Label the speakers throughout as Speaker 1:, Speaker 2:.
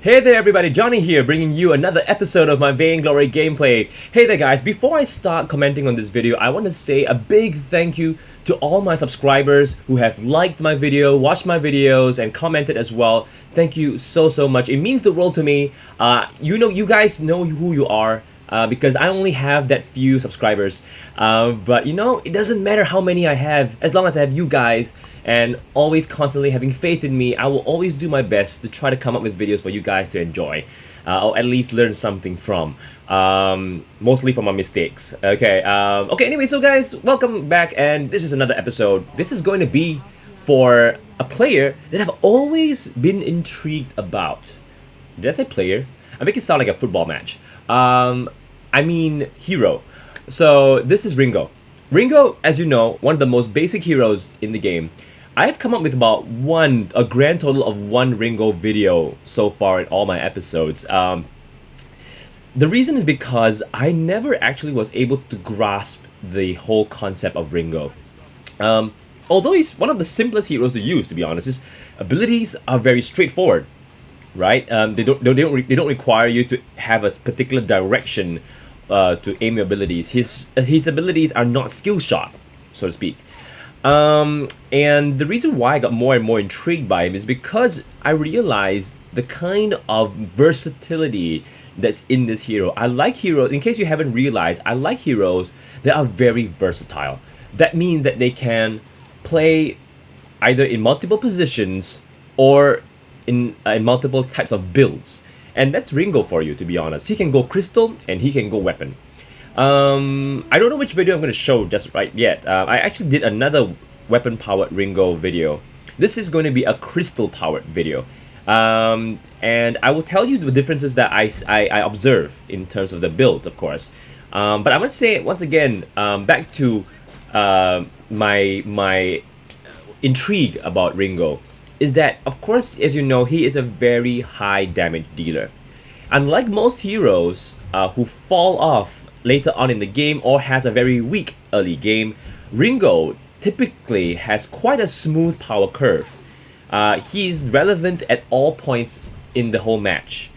Speaker 1: Hey there everybody, Johnny here, bringing you another episode of my Vainglory gameplay. Hey there guys, before I start commenting on this video, I want to say a big thank you to all my subscribers who have liked my video, watched my videos, and commented as well. Thank you so much. It means the world to me. You guys know who you are. Because I only have that few subscribers, but it doesn't matter how many I have, as long as I have you guys and always constantly having faith in me. I will always do my best to try to come up with videos for you guys to enjoy, or at least learn something from, mostly from my mistakes. Okay, anyway, so guys, welcome back, and this is another episode. This is going to be for a player that I've always been intrigued about. Did I say player? I make it sound like a football match. I mean hero. So this is Ringo. Ringo, as you know, one of the most basic heroes in the game. I've come up with about a grand total of one Ringo video so far in all my episodes. The reason is because I never actually was able to grasp the whole concept of Ringo. Although he's one of the simplest heroes to use, to be honest, his abilities are very straightforward. Right? They don't require you to have a particular direction to aim your abilities. His abilities are not skill shot, so to speak. And the reason why I got more and more intrigued by him is because I realized the kind of versatility that's in this hero. I like heroes, in case you haven't realized, I like heroes that are very versatile. That means that they can play either in multiple positions or in multiple types of builds. And that's Ringo for you, to be honest. He can go crystal and he can go weapon. I don't know which video I'm going to show just right yet. I actually did another weapon powered Ringo video. This is going to be a crystal powered video. And I will tell you the differences that I observe in terms of the builds, of course. But I want to say once again, back to my intrigue about Ringo, is that, of course, as you know, he is a very high damage dealer. Unlike most heroes who fall off later on in the game or has a very weak early game, Ringo typically has quite a smooth power curve. He's relevant at all points in the whole match.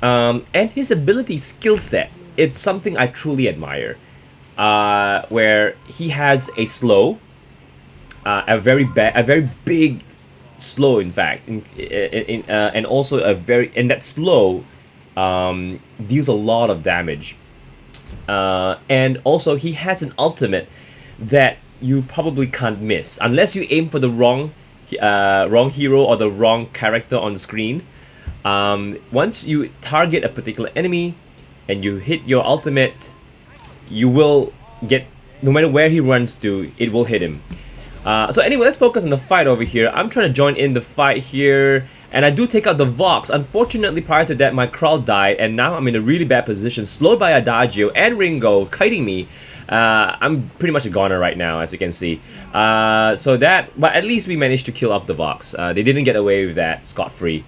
Speaker 1: And his ability skill set, it's something I truly admire. Where he has a slow, a very big slow, in fact, and also that slow deals a lot of damage, and also he has an ultimate that you probably can't miss unless you aim for the wrong hero or the wrong character on the screen. Once you target a particular enemy and you hit your ultimate, you will get, no matter where he runs to, it will hit him. So anyway, let's focus on the fight over here. I'm trying to join in the fight here, and I do take out the Vox. Unfortunately, prior to that, my Kral died, and now I'm in a really bad position, slowed by Adagio and Ringo kiting me. I'm pretty much a goner right now, as you can see. But at least we managed to kill off the Vox. They didn't get away with that scot-free.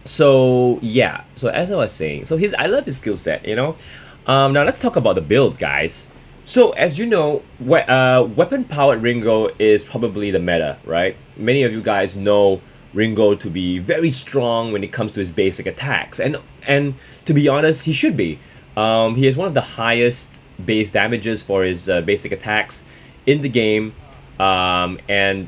Speaker 1: So yeah, so as I was saying, I love his skill set, Now let's talk about the builds, guys. So, as you know, weapon-powered Ringo is probably the meta, right? Many of you guys know Ringo to be very strong when it comes to his basic attacks. And to be honest, he should be. He has one of the highest base damages for his basic attacks in the game. And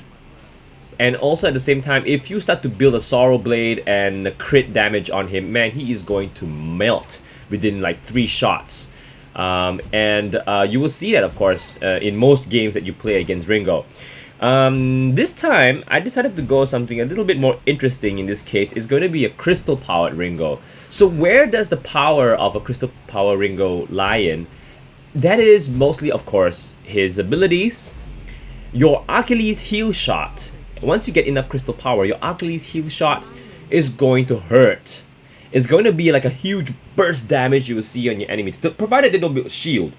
Speaker 1: also at the same time, if you start to build a Sorrow Blade and a crit damage on him, man, he is going to melt within like 3 shots. You will see that, of course, in most games that you play against Ringo. This time, I decided to go something a little bit more interesting. In this case, it's going to be a crystal-powered Ringo. So where does the power of a crystal-powered Ringo lie in? That is mostly, of course, his abilities, your Achilles heel shot. Once you get enough crystal power, your Achilles heel shot is going to hurt. It's going to be like a huge burst damage you will see on your enemies, provided they don't build a shield.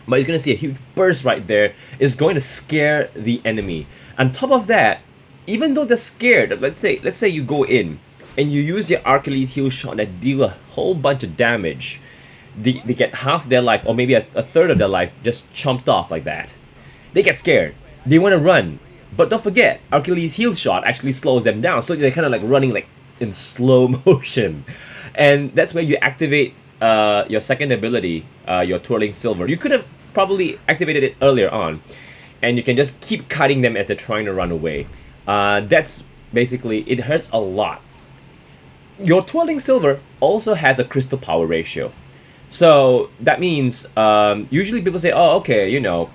Speaker 1: But you're going to see a huge burst right there. It's going to scare the enemy. On top of that, even though they're scared, let's say you go in and you use your Achilles heel shot that deal a whole bunch of damage. They get half their life, or maybe a third of their life, just chomped off like that. They get scared. They want to run. But don't forget, Achilles heel shot actually slows them down, so they're kind of like running like in slow motion. And that's where you activate your second ability, your Twirling Silver. You could have probably activated it earlier on, and you can just keep cutting them as they're trying to run away. That's basically, it hurts a lot. Your Twirling Silver also has a crystal power ratio. So that means usually people say, oh, okay, you know,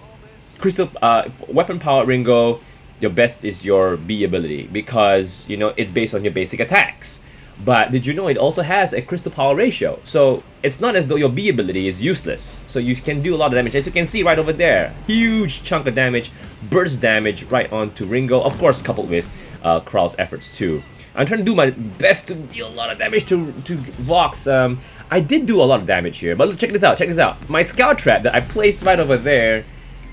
Speaker 1: crystal weapon power Ringo, your best is your B ability because, you know, it's based on your basic attacks. But did you know it also has a crystal power ratio? So it's not as though your B ability is useless. So you can do a lot of damage. As you can see right over there, huge chunk of damage, burst damage right onto Ringo. Of course, coupled with Kral's efforts too. I'm trying to do my best to deal a lot of damage to Vox. I did do a lot of damage here, but let's check this out. Check this out. My scout trap that I placed right over there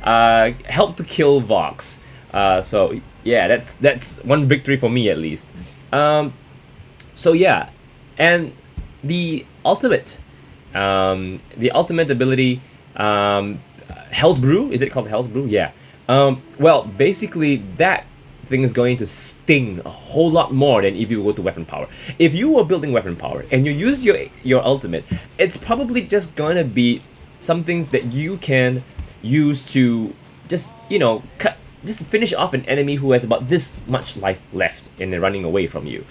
Speaker 1: helped to kill Vox. So yeah, that's one victory for me at least. So yeah, and the ultimate ability, Hell's Brew. Is it called Hell's Brew? Yeah. Well, basically that thing is going to sting a whole lot more than if you go to weapon power. If you were building weapon power and you use your ultimate, it's probably just gonna be something that you can use to just, you know, just finish off an enemy who has about this much life left and they're running away from you.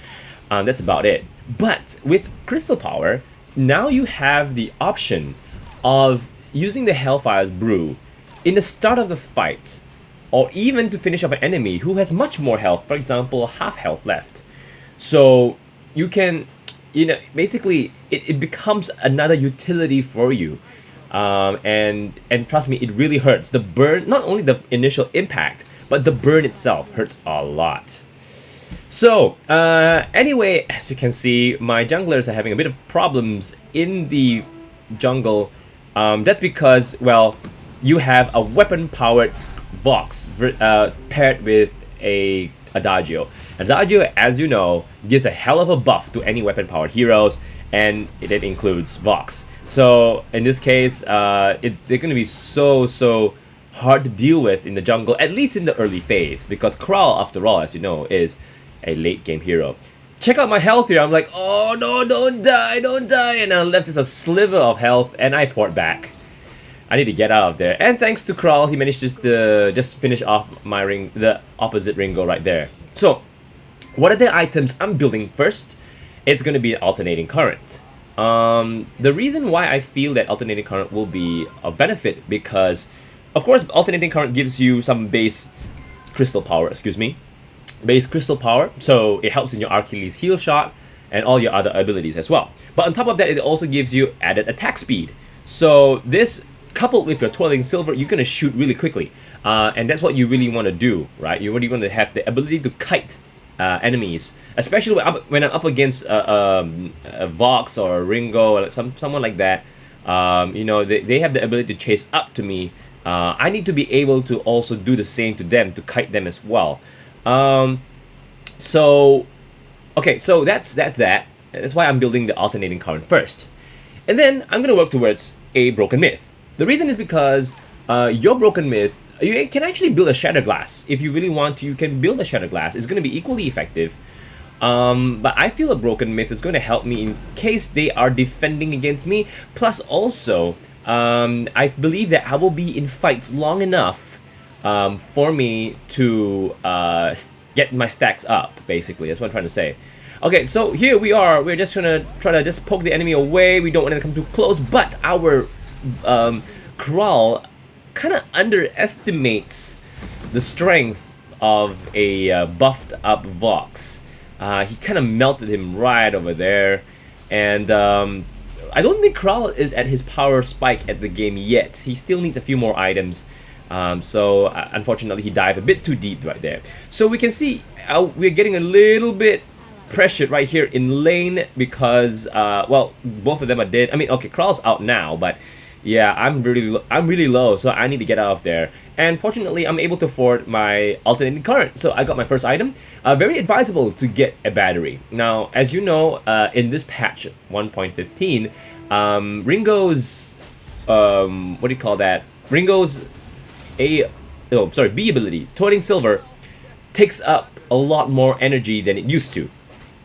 Speaker 1: That's about it. But with crystal power, now you have the option of using the Hellfire's Brew in the start of the fight, or even to finish off an enemy who has much more health, for example, half health left. So you can, you know, basically it becomes another utility for you. And trust me, it really hurts. The burn, not only the initial impact, but the burn itself hurts a lot. So, anyway, as you can see, my junglers are having a bit of problems in the jungle. That's because, well, you have a weapon-powered Vox paired with a Adagio. Adagio, as you know, gives a hell of a buff to any weapon-powered heroes, and it includes Vox. So, in this case, they're going to be so hard to deal with in the jungle, at least in the early phase, because Kral, after all, as you know, is a late game hero. Check out my health here. I'm like, oh no, don't die, and I left just a sliver of health and I poured back. I need to get out of there. And thanks to Kral, he managed to just finish off my the opposite Ringo right there. So, what are the items I'm building first? It's going to be an alternating current. The reason why I feel that alternating current will be of benefit because, of course, alternating current gives you some base crystal power, base crystal power, so it helps in your Achilles heel shot and all your other abilities as well. But on top of that, it also gives you added attack speed. So this, coupled with your Twirling Silver, you're gonna shoot really quickly, and that's what you really want to do, right? You really want to have the ability to kite enemies, especially when I'm up against a Vox or a Ringo or someone like that. You know, they have the ability to chase up to me. I need to be able to also do the same to them, to kite them as well. So that's that. That's why I'm building the alternating current first. And then I'm going to work towards a Broken Myth. The reason is because your Broken Myth, you can actually build a Shatter Glass. If you really want to, you can build a Shatter Glass. It's going to be equally effective. But I feel a Broken Myth is going to help me in case they are defending against me. Plus also, I believe that I will be in fights long enough for me to get my stacks up, basically. That's what I'm trying to say. Okay, so here we are. We're just trying to just poke the enemy away. We don't want to come too close, but our Kral kind of underestimates the strength of a buffed up Vox. He kind of melted him right over there, and I don't think Kral is at his power spike at the game yet. He still needs a few more items. So unfortunately he dived a bit too deep right there. So we can see we're getting a little bit pressured right here in lane because well, both of them are dead. I mean, okay, Kral's out now, but yeah, I'm really low, so I need to get out of there. And fortunately, I'm able to afford my alternating current, so I got my first item. Very advisable to get a battery. Now, as you know, in this patch 1.15, Ringo's what do you call that? Ringo's B ability, Twirling Silver, takes up a lot more energy than it used to.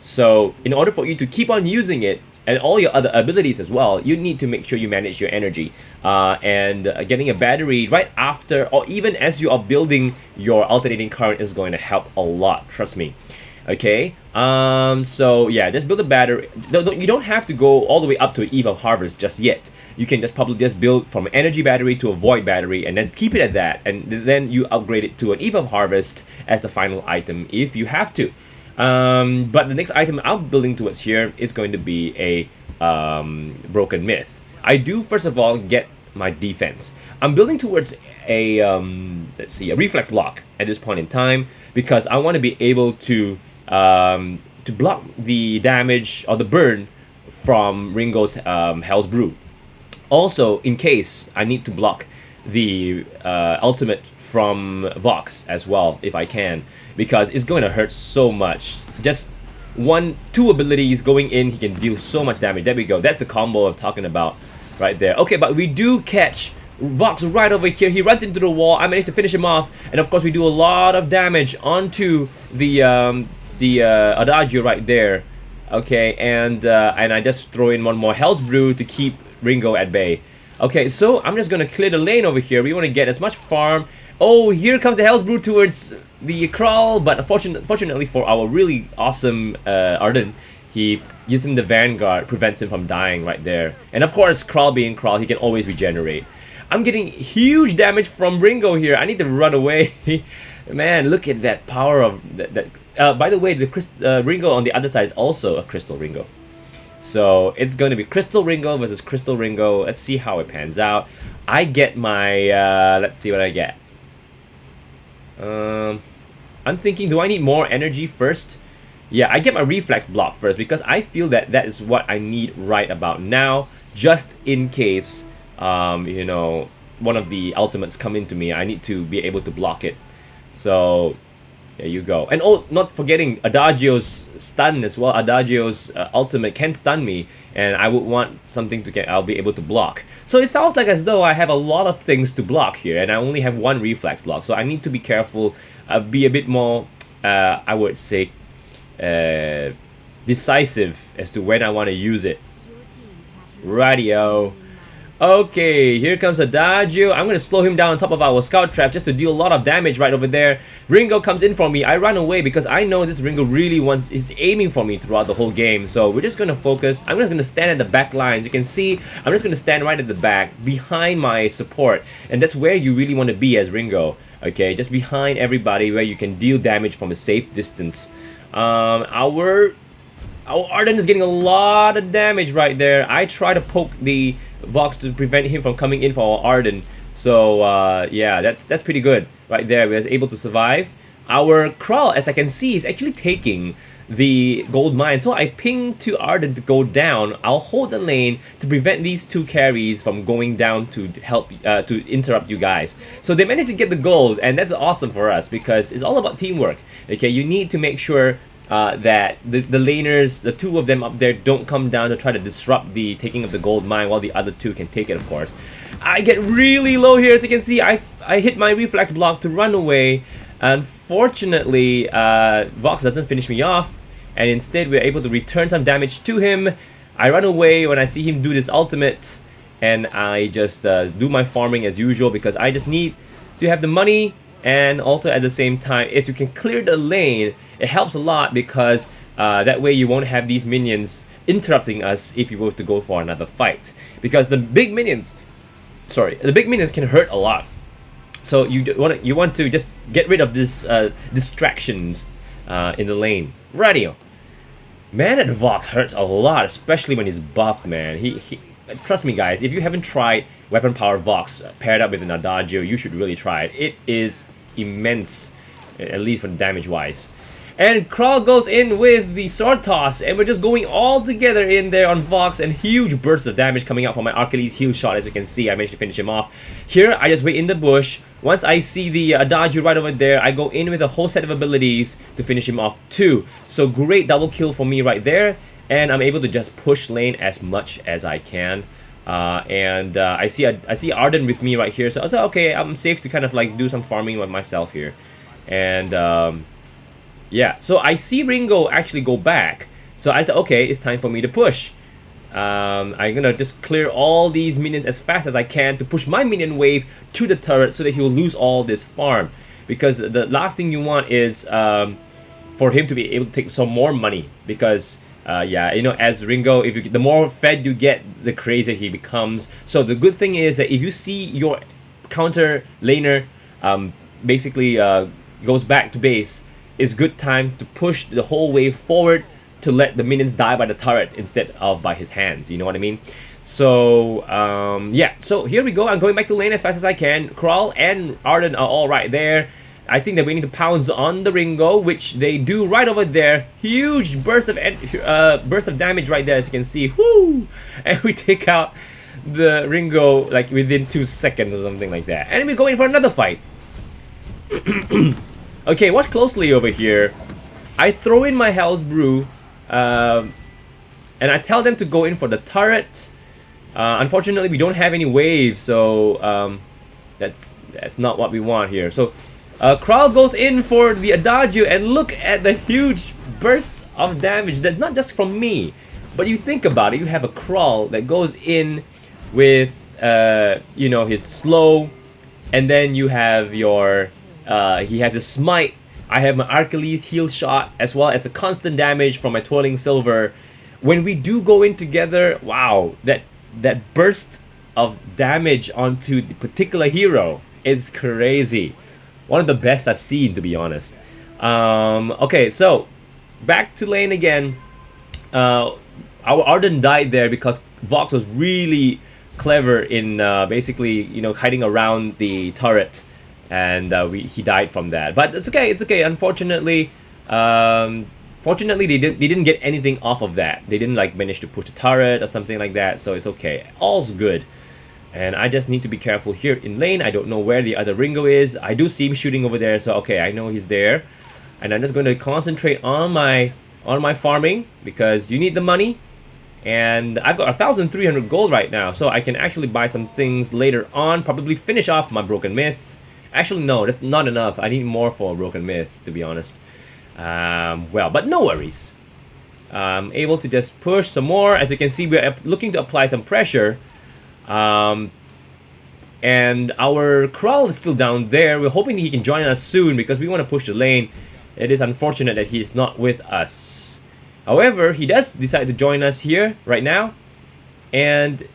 Speaker 1: So in order for you to keep on using it and all your other abilities as well, you need to make sure you manage your energy. Getting a battery right after or even as you are building your alternating current is going to help a lot, trust me. Okay, so yeah, just build a battery. You don't have to go all the way up to an Eve of Harvest just yet. You can just probably just build from an energy battery to a void battery and then keep it at that, and then you upgrade it to an Eve of Harvest as the final item if you have to. But the next item I'm building towards here is going to be a broken myth. I do first of all get my defense. I'm building towards a let's see, a reflex block at this point in time because I want to be able to block the damage or the burn from Ringo's Hell's Brew. Also, in case I need to block the ultimate from Vox as well, if I can, because it's going to hurt so much. Just two abilities going in, he can deal so much damage. There we go. That's the combo I'm talking about right there. Okay, but we do catch Vox right over here. He runs into the wall. I managed to finish him off, and of course we do a lot of damage onto the Adagio right there. Okay, and I just throw in one more Hell's Brew to keep Ringo at bay. Okay, so I'm just gonna clear the lane over here. We want to get as much farm. Oh, here comes the Hell's Brew towards the crawl, but fortunately for our really awesome Arden, he using the Vanguard prevents him from dying right there. And of course, crawl being crawl, he can always regenerate. I'm getting huge damage from Ringo here. I need to run away. Man, look at that power of that. By the way, the Ringo on the other side is also a Crystal Ringo. So it's going to be Crystal Ringo versus Crystal Ringo. Let's see how it pans out. I get my, let's see what I get. I'm thinking, do I need more energy first? Yeah, I get my reflex block first because I feel that that is what I need right about now, just in case, you know, one of the ultimates come into me. I need to be able to block it. So there you go. And oh, not forgetting Adagio's stun as well. Adagio's ultimate can stun me, and I would want something to get. I'll be able to block. So it sounds like as though I have a lot of things to block here, and I only have one reflex block. So I need to be careful, be a bit more, I would say, decisive as to when I want to use it. Radio. Okay, here comes Adagio. I'm going to slow him down on top of our scout trap just to deal a lot of damage right over there. Ringo comes in for me. I run away because I know this Ringo really is aiming for me throughout the whole game. So we're just going to focus. I'm just going to stand at the back lines. You can see I'm just going to stand right at the back behind my support. And that's where you really want to be as Ringo. Okay, just behind everybody where you can deal damage from a safe distance. Our Arden is getting a lot of damage right there. I try to poke the Vox to prevent him from coming in for our Arden. So yeah, that's pretty good right there. We were able to survive. Our Krull, as I can see, is actually taking the gold mine. So I ping to Arden to go down. I'll hold the lane to prevent these two carries from going down to help to interrupt you guys. So they managed to get the gold, and that's awesome for us because it's all about teamwork. Okay, you need to make sure that the laners, the two of them up there, don't come down to try to disrupt the taking of the gold mine while the other two can take it, of course. I get really low here, as you can see. I hit my reflex block to run away. Unfortunately, Vox doesn't finish me off, and instead we're able to return some damage to him. I run away when I see him do this ultimate, and I just do my farming as usual because I just need to have the money, and also at the same time, if you can clear the lane, it helps a lot because that way you won't have these minions interrupting us if you were to go for another fight. Because the big minions, can hurt a lot. So you want to just get rid of this distractions in the lane. Radio. Man at Vox hurts a lot, especially when he's buffed, man. He trust me, guys, if you haven't tried Weapon Power Vox paired up with an Adagio, you should really try it. It is immense, at least for damage wise. And Krull goes in with the sword toss, and we're just going all together in there on Vox, and huge bursts of damage coming out from my Achilles heel shot. As you can see, I managed to finish him off. Here, I just wait in the bush. Once I see the Adagio right over there, I go in with a whole set of abilities to finish him off too. So great double kill for me right there, and I'm able to just push lane as much as I can. I see Arden with me right here, so I was like, okay, I'm safe to kind of like do some farming with myself here. And yeah, so I see Ringo actually go back So I said, okay, it's time for me to push. I'm gonna just clear all these minions as fast as I can to push my minion wave to the turret so that he will lose all this farm. Because the last thing you want is for him to be able to take some more money. Because yeah, you know, as Ringo, the more fed you get, the crazier he becomes. So the good thing is that if you see your counter laner basically goes back to base, it's good time to push the whole wave forward to let the minions die by the turret instead of by his hands, you know what I mean? So, yeah, so here we go. I'm going back to lane as fast as I can. Kral and Arden are all right there. I think they're waiting to pounce on the Ringo, which they do right over there. Huge burst of damage right there, as you can see. Whoo! And we take out the Ringo like within 2 seconds or something like that. And we go in for another fight. Okay, watch closely over here. I throw in my Hell's Brew, and I tell them to go in for the turret. Unfortunately, we don't have any waves, so that's not what we want here. So, Kral goes in for the Adagio, and look at the huge bursts of damage. That's not just from me, but you think about it. You have a Kral that goes in with, you know, his slow, and then you have your, he has a smite. I have my Achilles heal shot, as well as the constant damage from my Twirling Silver. When we do go in together, wow, that burst of damage onto the particular hero is crazy. One of the best I've seen, to be honest. Okay, so back to lane again. Our Arden died there because Vox was really clever in basically, you know, hiding around the turret. And he died from that, but it's okay. It's okay. Unfortunately, fortunately they didn't get anything off of that. They didn't like manage to push the turret or something like that. So it's okay. All's good. And I just need to be careful here in lane. I don't know where the other Ringo is. I do see him shooting over there. So okay, I know he's there. And I'm just going to concentrate on my farming because you need the money. And I've got 1,300 gold right now, so I can actually buy some things later on. Probably finish off my Broken Myth. Actually, no, that's not enough. I need more for a Broken Myth, to be honest. Well, but no worries. I'm able to just push some more. As you can see, we're looking to apply some pressure. And our Kral is still down there. We're hoping he can join us soon because we want to push the lane. It is unfortunate that he is not with us. However, he does decide to join us here right now. And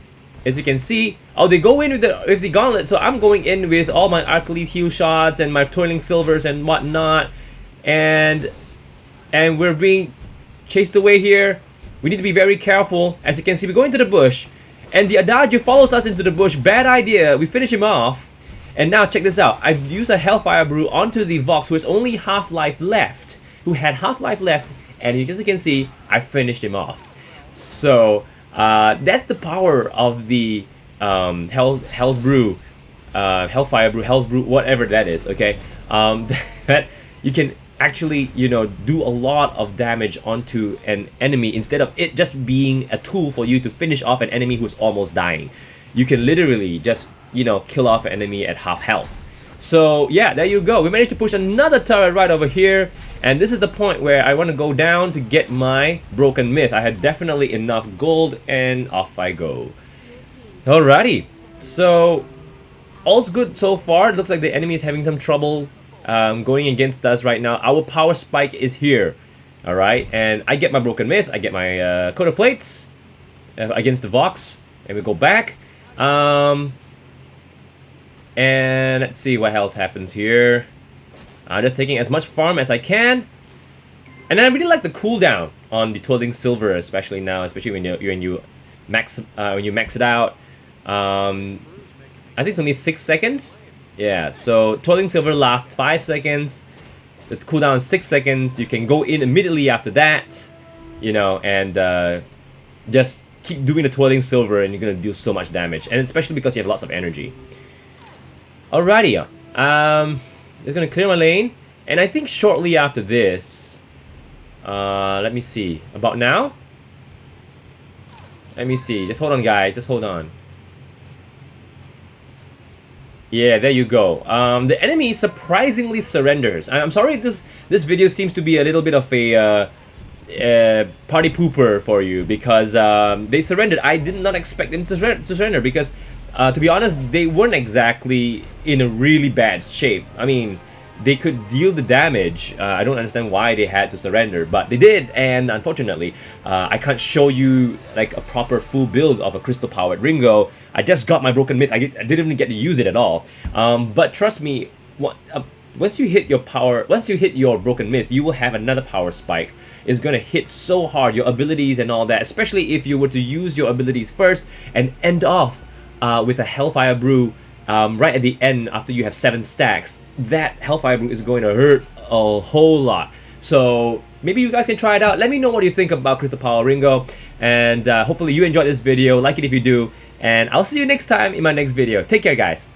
Speaker 1: as you can see, oh, they go in with the gauntlet, so I'm going in with all my Achilles heal shots and my Twirling Silvers and whatnot, and we're being chased away here. We need to be very careful. As you can see, we go into the bush, and the Adagio follows us into the bush. Bad idea. We finish him off, and now check this out. I've used a Hellfire Brew onto the Vox, who has only half-life left, and as you can see, I finished him off. So that's the power of the Hell's Brew, Hellfire Brew, Hell's Brew, whatever that is, okay? That you can actually, you know, do a lot of damage onto an enemy instead of it just being a tool for you to finish off an enemy who's almost dying. You can literally just, you know, kill off an enemy at half health. So yeah, there you go. We managed to push another turret right over here. And this is the point where I want to go down to get my Broken Myth. I had definitely enough gold, and off I go. Alrighty, so all's good so far. It looks like the enemy is having some trouble going against us right now. Our power spike is here, alright? And I get my Broken Myth, I get my Coat of Plates against the Vox, and we go back. And let's see what else happens here. I'm just taking as much farm as I can. And then I really like the cooldown on the Twirling Silver, especially now, especially when you max it out. I think it's only 6 seconds. Yeah, so Twirling Silver lasts 5 seconds. The cooldown is 6 seconds. You can go in immediately after that, you know, and just keep doing the Twirling Silver, and you're gonna do so much damage, and especially because you have lots of energy. Alrighty, just gonna clear my lane, and I think shortly after this, let me see, about now? Let me see, just hold on guys, just hold on. Yeah, there you go. The enemy surprisingly surrenders. I'm sorry if this video seems to be a little bit of a, party pooper for you because they surrendered. I did not expect them to surrender because, to be honest, they weren't exactly in a really bad shape. I mean, they could deal the damage. I don't understand why they had to surrender, but they did, and unfortunately, I can't show you like a proper full build of a crystal-powered Ringo. I just got my broken myth. I didn't even get to use it at all. But trust me, once you hit your broken myth, you will have another power spike. It's gonna hit so hard, your abilities and all that, especially if you were to use your abilities first and end off with a Hellfire Brew right at the end after you have 7 stacks. That Hellfire Brew is going to hurt a whole lot. So maybe you guys can try it out. Let me know what you think about Crystal Power Ringo, and hopefully you enjoyed this video. Like it if you do, and I'll see you next time in my next video. Take care, guys.